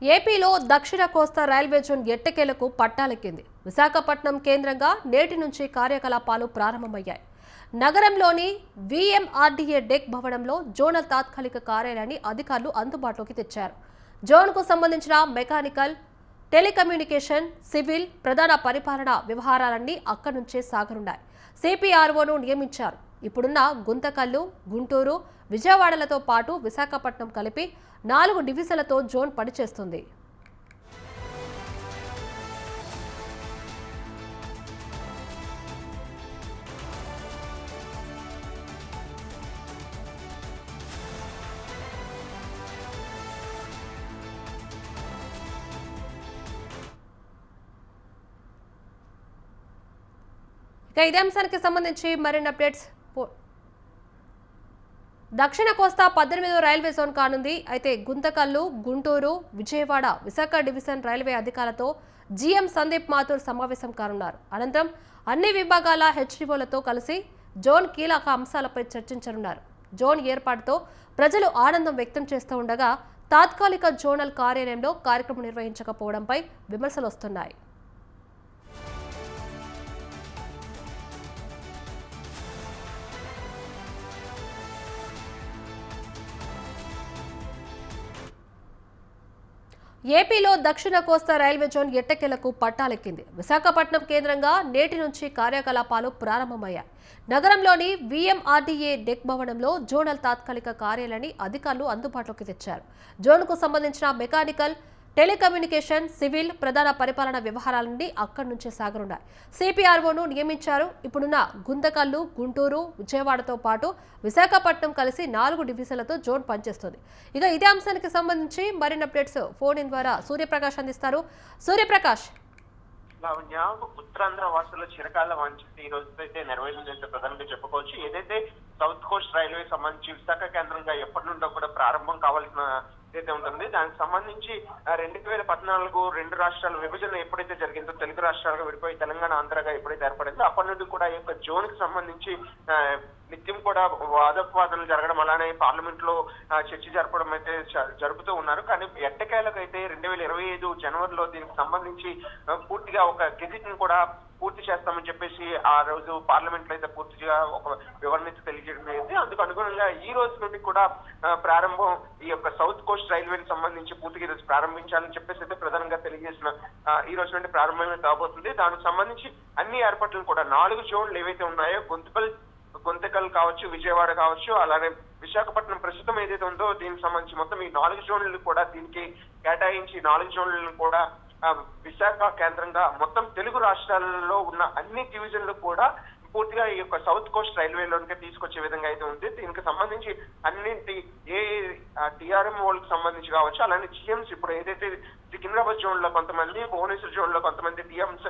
ఏపీలో దక్షిణ కోస్తా railway zone ఎట్టకేలకు పట్టాలెక్కింది. విశాఖపట్నం కేంద్రంగా నేటి నుంచి కార్యకలాపాలు ప్రారంభమయ్యాయి. నగరంలోని వీఎంఆర్డీఏ డెక్ భవనంలో జోనల్ తాత్కాలిక కార్యాలయాన్ని అధికారులు అందుబాటులోకి తెచ్చారు. జోన్కు సంబంధించిన మెకానికల్, టెలికమ్యూనికేషన్, సివిల్, ప్రధాన పరిపాలన వ్యవహారాలన్నీ అక్కడి నుంచే సాగనున్నాయి. సిపిఆర్ఓను నియమించారు. ఇప్పుడున్న గుంతకల్లు, గుంటూరు, విజయవాడలతో పాటు విశాఖపట్నం కలిపి 4 డివిజన్లతో జోన్ పనిచేస్తుంది. ఇదే అంశానికి సంబంధించి మరిన్ని అప్డేట్స్. దక్షిణ కోస్తా 18వ రైల్వే జోన్ కానుంది. అయితే గుంతకల్లు, గుంటూరు, విజయవాడ, విశాఖ డివిజన్ రైల్వే అధికారులతో జీఎం సందీప్ మాథూర్ సమావేశం కానున్నారు. అనంతరం అన్ని విభాగాల హెచ్డిఓలతో కలిసి జోన్ కీలక అంశాలపై చర్చించనున్నారు. జోన్ ఏర్పాటుతో ప్రజలు ఆనందం వ్యక్తం చేస్తూ ఉండగా తాత్కాలిక జోనల్ కార్యాలయంలో కార్యక్రమం నిర్వహించకపోవడంపై విమర్శలు వస్తున్నాయి. ఏపీలో దక్షిణ కోస్తా రైల్వే జోన్ ఎట్టకేలకు పట్టాలెక్కింది. విశాఖపట్నం కేంద్రంగా నేటి నుంచి కార్యకలాపాలు ప్రారంభమయ్యాయి. నగరంలోని వీఎంఆర్డీఏ డెక్ భవనంలో జోనల్ తాత్కాలిక కార్యాలయాన్ని అధికారులు అందుబాటులోకి తెచ్చారు. జోన్కు సంబంధించిన మెకానికల్, టెలికమ్యూనికేషన్, సివిల్, ప్రధాన పరిపాలన వ్యవహారాలన్నీ అక్కడి నుంచే సాగనున్నాయి. సిపిఆర్ఓను నియమించారు. ఇప్పుడున్న గుంతకల్లు, గుంటూరు, విజయవాడతో పాటు విశాఖపట్నం కలిసి 4 డివిజన్లతో జోన్ పనిచేస్తుంది. ఇదే అంశానికి సంబంధించి మరిన్ని అప్డేట్స్ ఫోన్ ఇన్ ద్వారా సూర్యప్రకాష్ అందిస్తారు. సూర్యప్రకాష్, లావణ్య, ఉత్తరాంధ్ర వాసుల చిరకాల వాంఛిత ఈ రోజు అయితే నెరవేరిందంటే ప్రధానంగా చెప్పుకోవచ్చు. ఏదైతే సౌత్ కోస్ట్ రైల్వే సంబంధించి విశాఖ కేంద్రంగా ఎప్పటి నుండో కూడా ప్రారంభం కావాల్సిన ఏదైతే ఉంటుంది, దానికి సంబంధించి 2014 2 రాష్ట్రాల విభజన ఎప్పుడైతే జరిగిందో, తెలుగు రాష్ట్రాలుగా విడిపోయి తెలంగాణ, ఆంధ్రగా ఎప్పుడైతే ఏర్పడిందో అప్పటి నుండి కూడా ఈ యొక్క జోన్ కి సంబంధించి నిత్యం కూడా వాదోపవాదనలు జరగడం, అలానే పార్లమెంట్ లో చర్చ జరపడం అయితే జరుపుతూ ఉన్నారు. కానీ ఎట్టకేలకు అయితే 2025 జనవరిలో దీనికి సంబంధించి పూర్తిగా ఒక గెజిట్ ని కూడా పూర్తి చేస్తామని చెప్పేసి ఆ రోజు పార్లమెంట్ లో అయితే పూర్తిగా ఒక వివరణ తెలియజేయడం అయింది. అందుకు అనుగుణంగా ఈ రోజు నుండి కూడా ప్రారంభం ఈ యొక్క సౌత్ కోస్ట్ రైల్వేకి సంబంధించి పూర్తిగా ఈ రోజు ప్రారంభించాలని చెప్పేసి అయితే ప్రధానంగా తెలియజేసిన ఈ రోజు నుండి ప్రారంభమే కాబోతుంది. దానికి సంబంధించి అన్ని ఏర్పాట్లను కూడా 4 జోన్లు ఏవైతే ఉన్నాయో, గుంతకల్ కావచ్చు, విజయవాడ కావచ్చు, అలానే విశాఖపట్నం ప్రస్తుతం ఏదైతే ఉందో దీనికి సంబంధించి మొత్తం ఈ 4 జోన్లు కూడా దీనికి కేటాయించి 4 జోన్లను కూడా విశాఖ కేంద్రంగా మొత్తం తెలుగు రాష్ట్రాలలో ఉన్న అన్ని డివిజన్లు కూడా పూర్తిగా ఈ యొక్క సౌత్ కోస్ట్ రైల్వేలోనికి తీసుకొచ్చే విధంగా అయితే ఉంది. దీనికి సంబంధించి అన్నింటి టిఆర్ఎం వాళ్ళకి సంబంధించి కావచ్చు, అలానే జిఎంస్ ఇప్పుడు ఏదైతే సికింద్రాబాద్ జోన్ లో కొంతమంది, భువనేశ్వర్ జోన్ లో కొంతమంది టిఎంస్,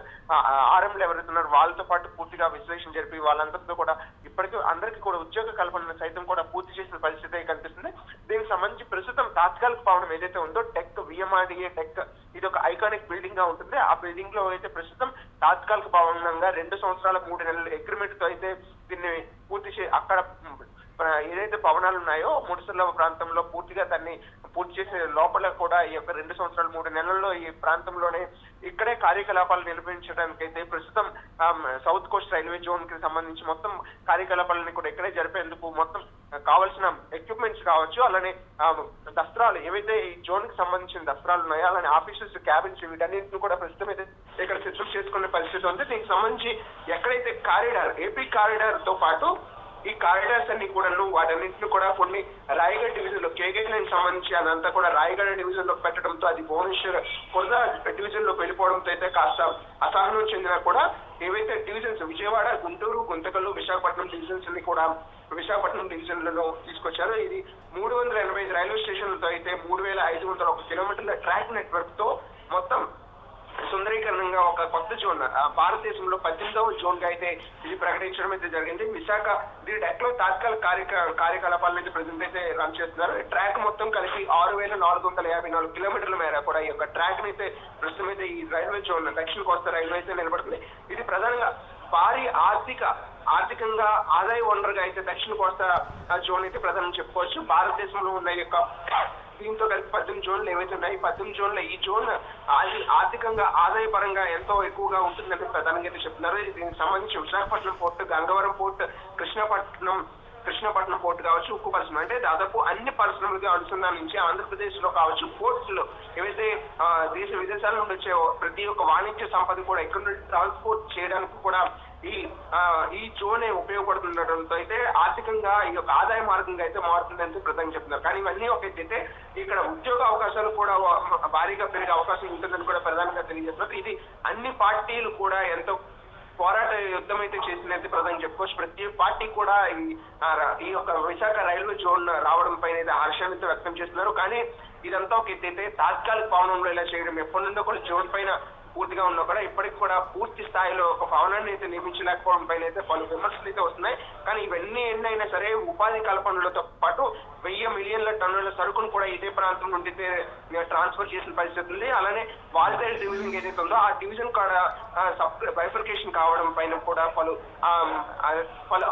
ఆర్ఎంలు ఎవరైతే ఉన్నారో వాళ్ళతో పాటు పూర్తిగా విశ్లేషణ జరిపి వాళ్ళందరితో కూడా ఇప్పటికీ అందరికీ కూడా ఉద్యోగ కల్పన సైతం కూడా పూర్తి చేసిన పరిస్థితి కనిపిస్తుంది. దీనికి సంబంధించి ప్రస్తుతం తాత్కాలిక భవనం ఏదైతే ఉందో డెక్, విఎంఆర్డీఏ డెక్, ఇది ఒక ఐకానిక్ బిల్డింగ్ గా ఉంటుంది. ఆ బిల్డింగ్ లో అయితే ప్రస్తుతం తాత్కాలిక భవనంగా 2 సంవత్సరాల 3 నెలల అగ్రిమెంట్ తో అయితే దీన్ని పూర్తి అక్కడ ఏదైతే భవనాలు ఉన్నాయో ముడిసర్ల ప్రాంతంలో పూర్తిగా దాన్ని పూర్తి చేసే లోపల కూడా ఈ యొక్క 2 సంవత్సరాలు 3 నెలల్లో ఈ ప్రాంతంలోనే ఇక్కడే కార్యకలాపాలు నిర్వహించడానికి అయితే ప్రస్తుతం సౌత్ కోస్ట్ రైల్వే జోన్ కి సంబంధించి మొత్తం కార్యకలాపాలని కూడా ఇక్కడే జరిపేందుకు మొత్తం కావాల్సిన ఎక్విప్మెంట్స్ కావచ్చు, అలానే దస్త్రాలు ఏవైతే ఈ జోన్ కి సంబంధించిన దస్త్రాలు ఉన్నాయో, అలానే ఆఫీసర్స్, క్యాబిన్స్, వీటన్నింటిని కూడా ప్రస్తుతం అయితే ఇక్కడ సిద్ధం చేసుకునే పరిస్థితి ఉంది. దీనికి సంబంధించి ఎక్కడైతే కారిడార్, ఏపీ కారిడార్ తో పాటు ఈ కారిడార్స్ అన్ని కూడా వాటన్నింటిని కూడా కొన్ని రాయగఢ్ డివిజన్ లో, కేకేకి సంబంధించి అదంతా కూడా రాయగఢ డివిజన్ లో పెట్టడంతో అది భువనేశ్వర్, కొరదా డివిజన్ లోకి వెళ్ళిపోవడంతో అయితే కాస్త అసహనం చెందినా కూడా ఏవైతే డివిజన్స్ విజయవాడ, గుంటూరు, గుంతకల్లు, విశాఖపట్నం డివిజన్స్ ని కూడా విశాఖపట్నం డివిజన్లలో తీసుకొచ్చారు. ఇది 385 రైల్వే స్టేషన్లతో అయితే 3501 కిలోమీటర్ల ట్రాక్ నెట్వర్క్ తో మొత్తం సుందరీకరణంగా ఒక కొత్త జోన్ భారతదేశంలో 18వ జోన్ గా అయితే ఇది ప్రకటించడం అయితే జరిగింది. విశాఖ దీని డెక్ లో తాత్కాలిక కార్యకలాపాలను అయితే ప్రజెంట్ అయితే రన్ చేస్తున్నారు. ట్రాక్ మొత్తం కలిపి 6454 కిలోమీటర్ల మేర కూడా ఈ యొక్క ట్రాక్ అయితే ప్రస్తుతం అయితే ఈ రైల్వే జోన్ దక్షిణ కోస్తా రైల్వే అయితే నిలబడుతుంది. ఇది ప్రధానంగా భారీ ఆర్థికంగా ఆదాయ వనరుగా అయితే దక్షిణ కోస్తా జోన్ అయితే ప్రధానంగా చెప్పుకోవచ్చు. భారతదేశంలో ఉన్న యొక్క దీంతో కలిపి 18 జోన్లు ఏవైతే ఉన్నాయి, 18 జోన్ల ఈ జోన్ ఆర్థికంగా ఆదాయపరంగా ఎంతో ఎక్కువగా ఉంటుందని ప్రధానంగా అయితే చెప్తున్నారు. దీనికి సంబంధించి Visakhapatnam port, Gangavaram port, Krishnapatnam port కావచ్చు, ఉక్కు పరిశ్రమ, అంటే దాదాపు అన్ని పరిశ్రమలుగా అనుసంధానించి ఆంధ్రప్రదేశ్ లో కావచ్చు పోర్టులు ఏవైతే దేశ విదేశాల నుండి వచ్చే ప్రతి ఒక్క వాణిజ్య సంపద కూడా ఇక్కడ నుండి ట్రాన్స్పోర్ట్ చేయడానికి కూడా ఈ జోనే ఉపయోగపడుతుండటంతో అయితే ఆర్థికంగా ఈ యొక్క ఆదాయ మార్గంగా అయితే మారుతుందని ప్రధాని చెప్తున్నారు. కానీ ఇవన్నీ ఒక అయితే ఇక్కడ ఉద్యోగ అవకాశాలు కూడా భారీగా పెరిగే అవకాశం ఉంటుందని కూడా ప్రధానంగా తెలియజేస్తున్నారు. ఇది అన్ని పార్టీలు కూడా ఎంతో పోరాట యుద్ధం అయితే చేసిందైతే ప్రధాని చెప్పుకోవచ్చు. ప్రతి పార్టీ కూడా ఈ యొక్క విశాఖ రైల్వే జోన్ రావడం పైన హర్షాన్ని వ్యక్తం చేస్తున్నారు. కానీ ఇదంతా ఒక ఎత్తైతే తాత్కాలిక భవనంలో ఇలా చేయడం, ఎప్పటి నుండో కూడా జోన్ పైన పూర్తిగా ఉన్నా కూడా ఇప్పటికి కూడా పూర్తి స్థాయిలో ఒక భవనాన్ని అయితే నిర్మించలేకపోవడం పైన అయితే పలు విమర్శలు అయితే వస్తున్నాయి. కానీ ఇవన్నీ ఎన్నైనా సరే ఉపాధి కల్పనలతో పాటు 1000 మిలియన్ల టన్నుల సరుకును కూడా ఇదే ప్రాంతం నుండి ట్రాన్స్ఫర్ చేసిన పరిస్థితి ఉంది. అలానే వాల్టైల్ డివిజన్ ఏదైతే ఉందో ఆ డివిజన్ కూడా బైఫర్కేషన్ కావడం పైన కూడా పలు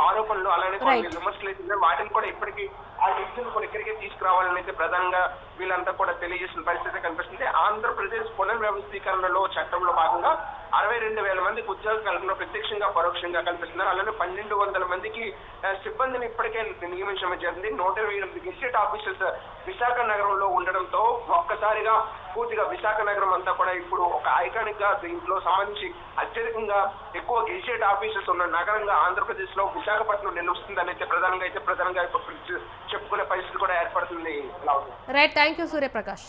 ఆరోపణలు అలానే పలు విమర్శలు అయితే ఉన్నాయి. వాటిని కూడా ఇప్పటికీ ఆ డివిజన్ కూడా ఇక్కడికే తీసుకురావాలని అయితే ప్రధానంగా వీళ్ళంతా కూడా తెలియజేసిన పరిస్థితి కనిపిస్తుంది. ఆంధ్రప్రదేశ్ పునర్వ్యవస్థీకరణలో చట్టంలో భాగంగా 62,000 మందికి ఉద్యోగ కల్పన ప్రత్యక్షంగా పరోక్షంగా కల్పిస్తున్నారు. అలానే 1200 మందికి సిబ్బందిని ఇప్పటికే నియమించడం జరిగింది. 128 గెజిటెడ్ ఆఫీసర్స్ విశాఖ నగరంలో ఉండడంతో ఒక్కసారిగా పూర్తిగా విశాఖ నగరం అంతా కూడా ఇప్పుడు ఒక ఐకానిక్ గా దీంట్లో సంబంధించి అత్యధికంగా ఎక్కువ గెజిటెడ్ ఆఫీసర్స్ ఉన్న నగరంగా ఆంధ్రప్రదేశ్ లో విశాఖపట్నం నిలుస్తుందని అయితే ప్రధానంగా చెప్పుకునే పరిస్థితి కూడా ఏర్పడుతుంది. Right, thank you Suryaprakash.